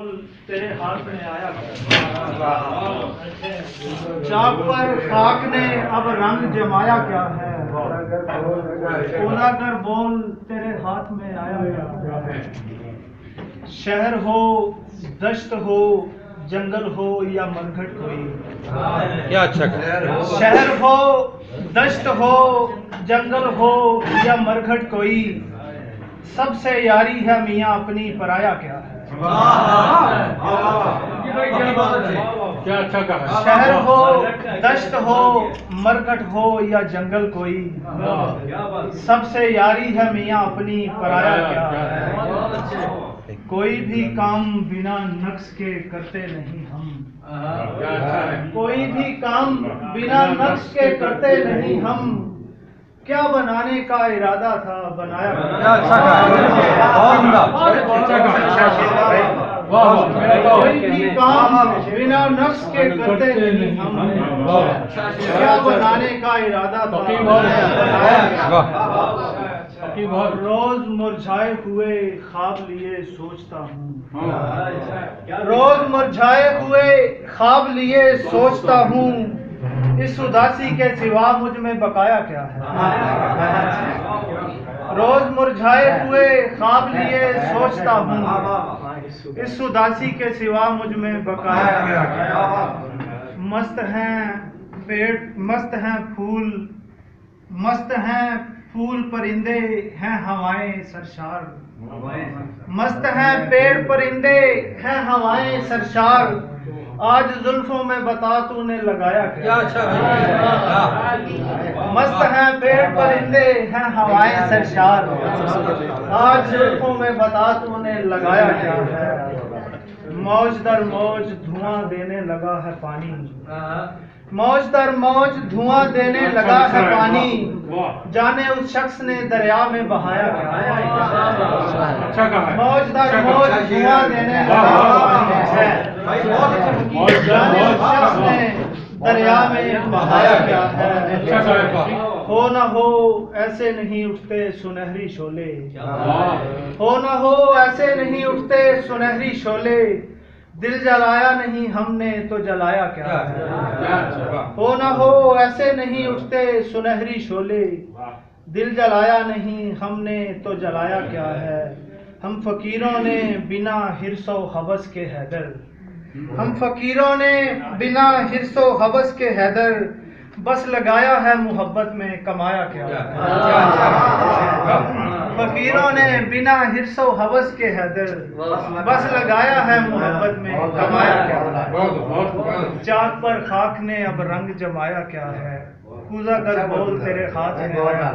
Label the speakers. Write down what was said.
Speaker 1: बोल तेरे हाथ में आया चाक पर खाक ने अब रंग जमाया क्या है। ओलागर बोल तेरे हाथ में आया क्या है। शहर हो दश्त हो जंगल हो या मरघट कोई,
Speaker 2: क्या अच्छा
Speaker 1: शहर हो दश्त हो जंगल हो या मरघट कोई, सबसे यारी है मियाँ अपनी पराया क्या है।
Speaker 2: क्या अच्छा कहा।
Speaker 1: शहर हो दश्त हो मरघट हो या जंगल कोई, सबसे यारी है मियाँ अपनी पराया क्या है। कोई भी काम बिना नक्श के करते नहीं हम, कोई भी काम बिना नक्श के करते नहीं हम, क्या बनाने का इरादा था बनाया। कोई भी काम बिना नक्श के करते नहीं हम, क्या बनाने का इरादा था बनाया। रोज मुरझाए हुए ख्वाब लिए सोचता हूँ, रोज मुरझाए हुए ख्वाब लिए सोचता हूँ, इस उदासी के सिवा मुझ में बकाया क्या है। रोज मुरझाए हुए ख्वाब लिए सोचता हूँ, इस उदासी के सिवा मुझ में बकाया क्या है। मस्त हैं पेड़ मस्त हैं फूल, मस्त हैं फूल परिंदे हैं हवाएं सरशार, मस्त हैं पेड़ परिंदे हैं हवाएं सरशार, आज जुल्फों में बता तूने लगाया क्या। मस्त हैं पेड़ परिंदे हैं हवाएं सरशार, आज जुल्फों में बता तूने लगाया क्या है। मौज दर मौज धुआं देने लगा है पानी, मौज दर मौज धुआं देने लगा है पानी, जाने उस शख्स ने दरिया में बहाया क्या। मौज दर मौज धुआं देने लगा है, जाने उस शख्स ने दरिया में बहाया क्या है। हो न हो ऐसे नहीं उठते सुनहरी शोले, हो न हो ऐसे नहीं उठते सुनहरी शोले, दिल जलाया नहीं हमने तो जलाया क्या है। हो न हो ऐसे नहीं उठते सुनहरी शोले, दिल जलाया नहीं हमने तो जलाया क्या है। हम फकीरों ने बिना हिर्सो हवस के हैदर, हम फकीरों ने बिना हिर्सो हवस के हैदर, बस लगाया है मोहब्बत में कमाया क्या है। फकीरों ने बिना हिर्सो हवस के हैदर, बस लगाया है मोहब्बत में कमाया क्या है। चाक पर खाक ने अब रंग जमाया क्या है, पूजा कर बोल तेरे हाथ में आया।